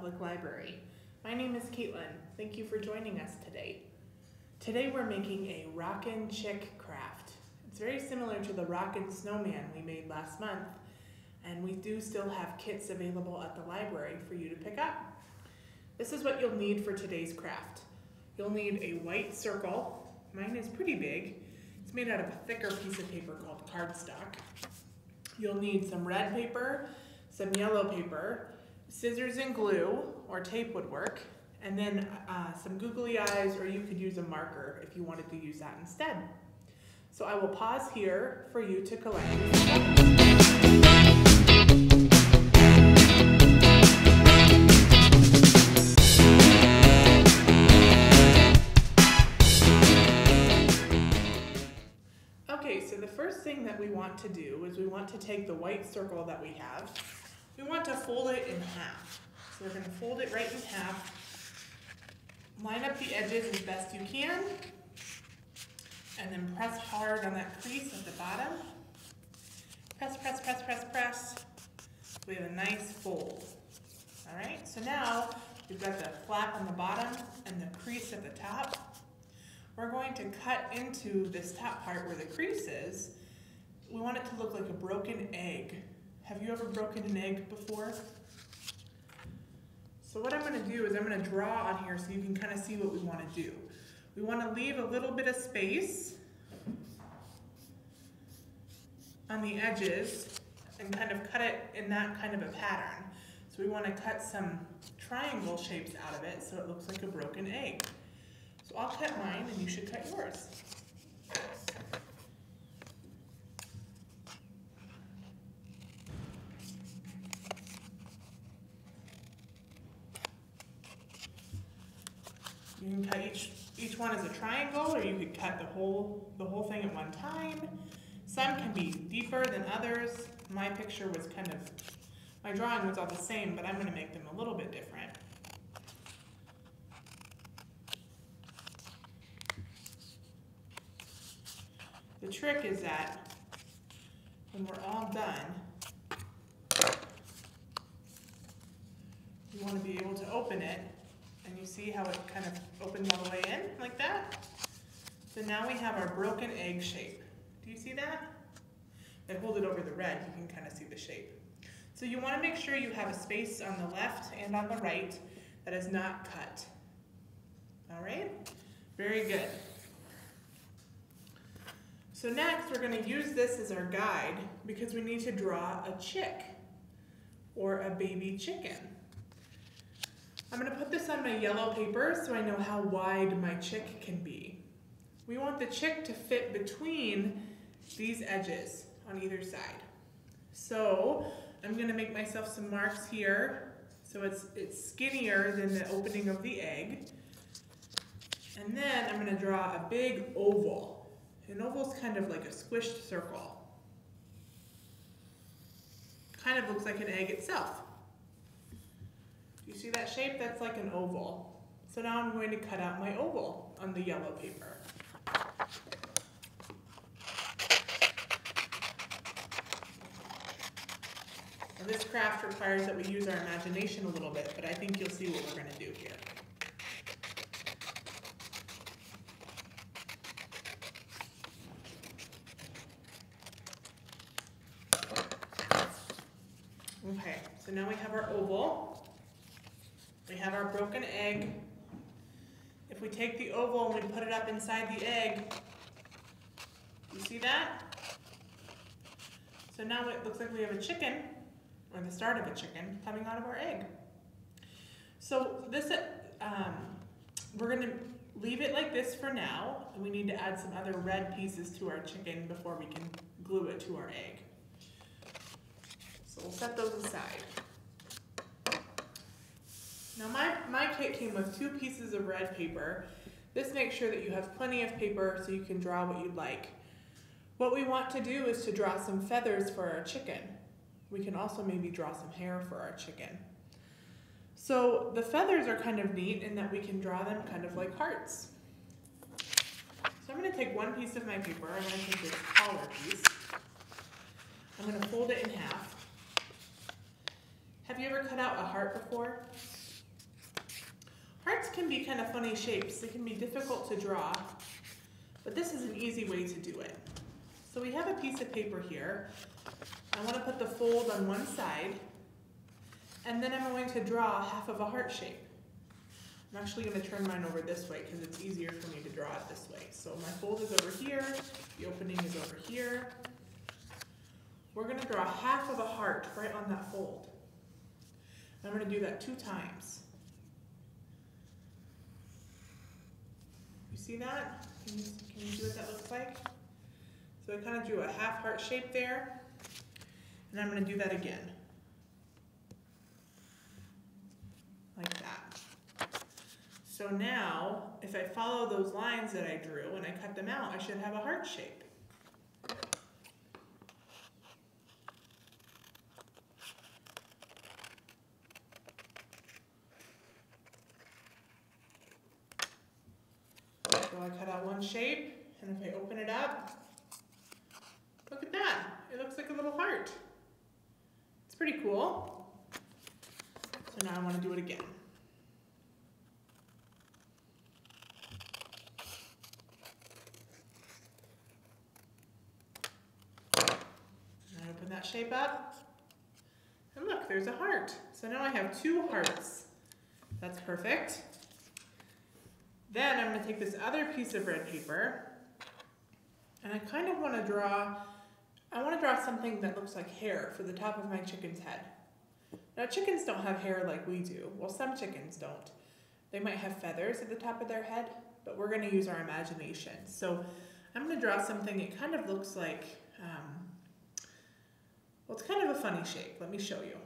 Public Library. My name is Caitlin. Thank you for joining us today. Today we're making a Rockin chick craft. It's very similar to the Rockin snowman we made last month, and we do still have kits available at the library for you to pick up. This is what you'll need for today's craft. You'll need a white circle. Mine is pretty big. It's made out of a thicker piece of paper called cardstock. You'll need some red paper, some yellow paper, scissors and glue, or tape would work, and then some googly eyes, or you could use a marker if you wanted to use that instead. So I will pause here for you to collect. Okay, so the first thing that we want to do is we want to take the white circle that we have. We want to fold it in half. So we're going to fold it right in half. Line up the edges as best you can. And then press hard on that crease at the bottom. Press, press, press, press, press. We have a nice fold. All right, so now we've got the flap on the bottom and the crease at the top. We're going to cut into this top part where the crease is. We want it to look like a broken egg. Have you ever broken an egg before? So what I'm going to do is I'm going to draw on here so you can kind of see what we want to do. We want to leave a little bit of space on the edges and kind of cut it in that kind of a pattern. So we want to cut some triangle shapes out of it so it looks like a broken egg. So I'll cut mine and you should cut yours. You can cut each one as a triangle, or you could cut the whole thing at one time. Some can be deeper than others. My picture was my drawing was all the same, but I'm going to make them a little bit different. The trick is that when we're all done, you want to be able to open it, and you see how it kind of opens all the way in, like that? So now we have our broken egg shape. Do you see that? If I hold it over the red, you can kind of see the shape. So you want to make sure you have a space on the left and on the right that is not cut. All right? Very good. So next, we're going to use this as our guide because we need to draw a chick or a baby chicken. I'm going to put this on my yellow paper so I know how wide my chick can be. We want the chick to fit between these edges on either side. So I'm going to make myself some marks here so it's skinnier than the opening of the egg. And then I'm going to draw a big oval. An oval is kind of like a squished circle. Kind of looks like an egg itself. You see that shape? That's like an oval. So now I'm going to cut out my oval on the yellow paper. Now this craft requires that we use our imagination a little bit, but I think you'll see what we're going to do here. Okay, so now we have our oval. We have our broken egg. If we take the oval and we put it up inside the egg, you see that? So now it looks like we have a chicken, or the start of a chicken, coming out of our egg. So this, we're going to leave it like this for now, and we need to add some other red pieces to our chicken before we can glue it to our egg. So we'll set those aside. Now my kit came with 2 pieces of red paper. This makes sure that you have plenty of paper so you can draw what you'd like. What we want to do is to draw some feathers for our chicken. We can also maybe draw some hair for our chicken. So the feathers are kind of neat in that we can draw them kind of like hearts. So I'm going to take one piece of my paper. I'm going to take this collar piece. I'm going to fold it in half. Have you ever cut out a heart before? can be kind of funny shapes. They can be difficult to draw, but this is an easy way to do it. So we have a piece of paper here. I want to put the fold on one side, and then I'm going to draw half of a heart shape. I'm actually going to turn mine over this way because it's easier for me to draw it this way. So my fold is over here, the opening is over here. We're going to draw half of a heart right on that fold. I'm going to do that 2 times. You see that? Can you see what that looks like? So I kind of drew a half heart shape there, and I'm going to do that again. Like that. So now, if I follow those lines that I drew and I cut them out, I should have a heart shape. So I cut out one shape, and if I open it up, look at that. It looks like a little heart. It's pretty cool. So now I want to do it again. And I open that shape up, and look, there's a heart. So now I have 2 hearts. That's perfect. Then I'm going to take this other piece of red paper, and I kind of want to draw, something that looks like hair for the top of my chicken's head. Now chickens don't have hair like we do. Well, some chickens don't. They might have feathers at the top of their head, but we're going to use our imagination. So I'm going to draw something, it kind of looks like, well, it's kind of a funny shape. Let me show you.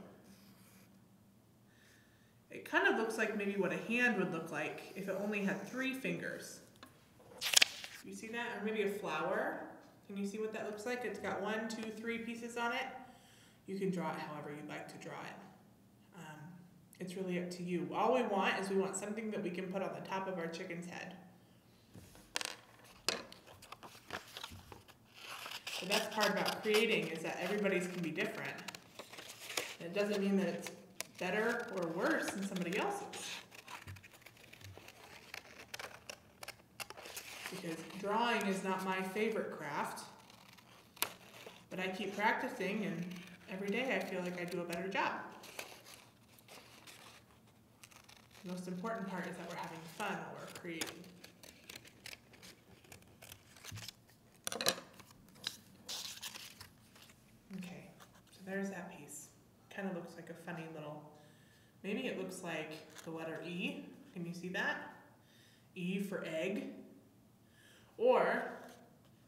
It kind of looks like maybe what a hand would look like if it only had 3 fingers. You see that? Or maybe a flower. Can you see what that looks like? It's got 1, 2, 3 pieces on it. You can draw it however you'd like to draw it. It's really up to you. All we want is something that we can put on the top of our chicken's head. The best part about creating is that everybody's can be different. And it doesn't mean that it's better or worse than somebody else's. Because drawing is not my favorite craft, but I keep practicing, and every day I feel like I do a better job. The most important part is that we're having fun while we're creating. Okay, so there's that piece. Kind of looks like a funny little, maybe it looks like the letter E. Can you see that? E for egg. Or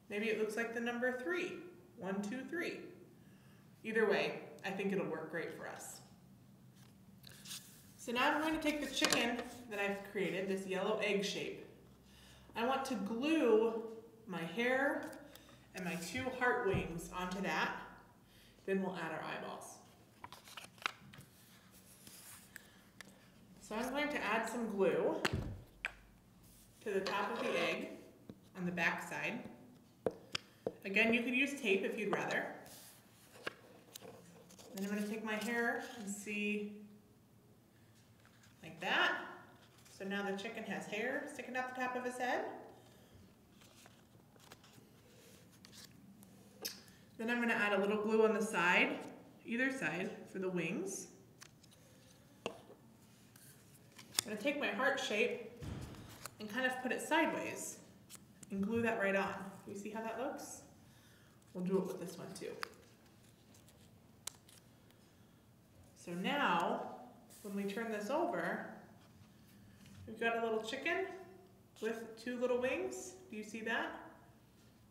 maybe it looks like the number 3. 1, 2, 3. Either way, I think it'll work great for us. So now I'm going to take the chicken that I've created, this yellow egg shape. I want to glue my hair and my 2 heart wings onto that. Then we'll add our eyeballs. So I'm going to add some glue to the top of the egg on the back side. Again, you could use tape if you'd rather. Then I'm going to take my hair and see like that. So now the chicken has hair sticking out the top of his head. Then I'm going to add a little glue on the side, either side, for the wings. I'm going to take my heart shape and kind of put it sideways and glue that right on. You see how that looks? We'll do it with this one too. So now, when we turn this over, we've got a little chicken with 2 little wings. Do you see that?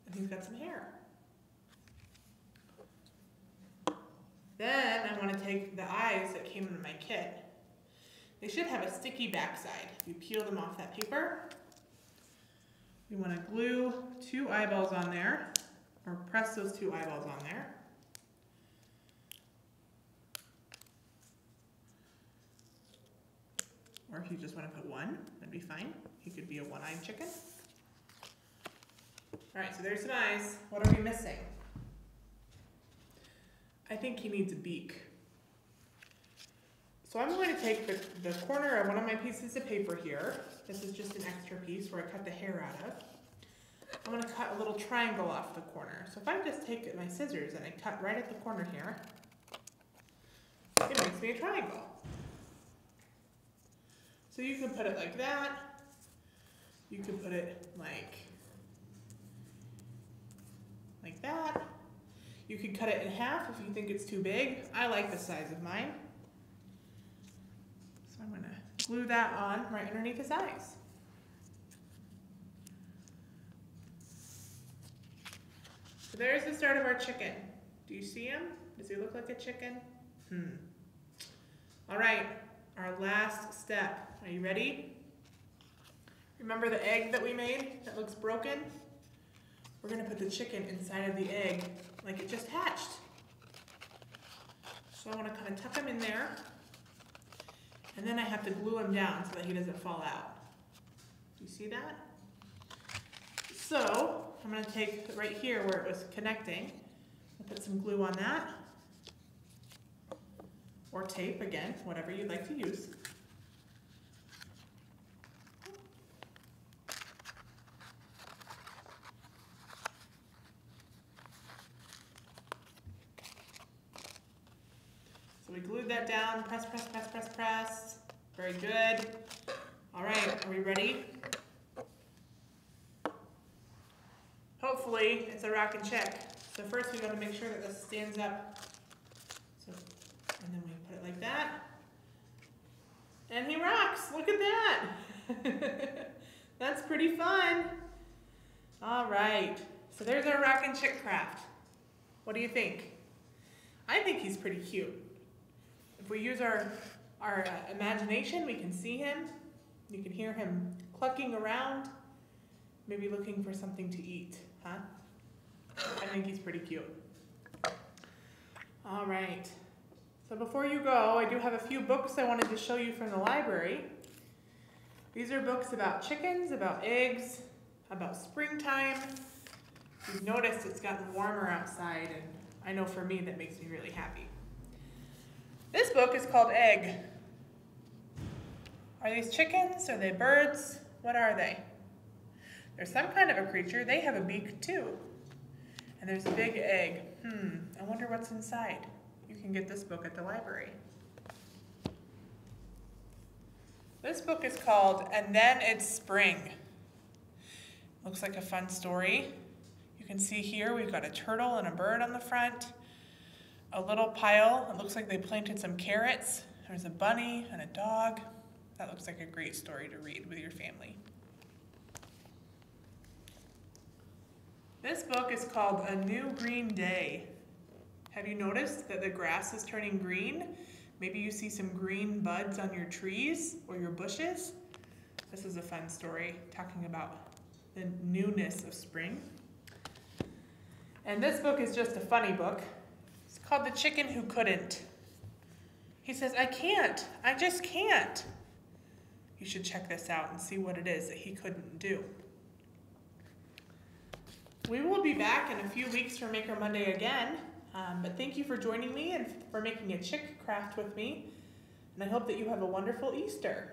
And he's got some hair. Then I want to take the eyes that came in my kit. They should have a sticky backside. You peel them off that paper. We want to glue 2 eyeballs on there, or press those 2 eyeballs on there. Or if you just want to put 1, that'd be fine. He could be a 1-eyed chicken. All right, so there's some eyes. What are we missing? I think he needs a beak. So I'm going to take the corner of one of my pieces of paper here. This is just an extra piece where I cut the hair out of. I'm going to cut a little triangle off the corner. So if I just take my scissors and I cut right at the corner here, it makes me a triangle. So you can put it like that. You can put it like that. You can cut it in half if you think it's too big. I like the size of mine. So I'm going to glue that on right underneath his eyes. So there's the start of our chicken. Do you see him? Does he look like a chicken? All right, our last step. Are you ready? Remember the egg that we made that looks broken? We're gonna put the chicken inside of the egg like it just hatched. So I wanna kind of tuck him in there, and then I have to glue him down so that he doesn't fall out. Do you see that? So I'm gonna take right here where it was connecting, I'll put some glue on that, or tape again, whatever you'd like to use. So we glued that down, press, press, press, press, press. Very good. All right, are we ready? Hopefully it's a rock and check. So first we gotta make sure that this stands up. So, and then we put it like that. And he rocks, look at that. That's pretty fun. All right, so there's our rock and chick craft. What do you think? I think he's pretty cute. If we use our imagination, we can see him. You can hear him clucking around, maybe looking for something to eat, huh? I think he's pretty cute. All right, so before you go, I do have a few books I wanted to show you from the library. These are books about chickens, about eggs, about springtime. You've noticed it's gotten warmer outside, and I know for me that makes me really happy. This book is called Egg. Are these chickens? Are they birds? What are they? They're some kind of a creature. They have a beak too. And there's a big egg. I wonder what's inside. You can get this book at the library. This book is called And Then It's Spring. Looks like a fun story. You can see here we've got a turtle and a bird on the front. A little pile, it looks like they planted some carrots. There's a bunny and a dog. That looks like a great story to read with your family. This book is called A New Green Day. Have you noticed that the grass is turning green? Maybe you see some green buds on your trees or your bushes. This is a fun story talking about the newness of spring. And this book is just a funny book. It's called The Chicken Who Couldn't. He says, I can't, I just can't. You should check this out and see what it is that he couldn't do. We will be back in a few weeks for Maker Monday again, but thank you for joining me and for making a chick craft with me, and I hope that you have a wonderful Easter.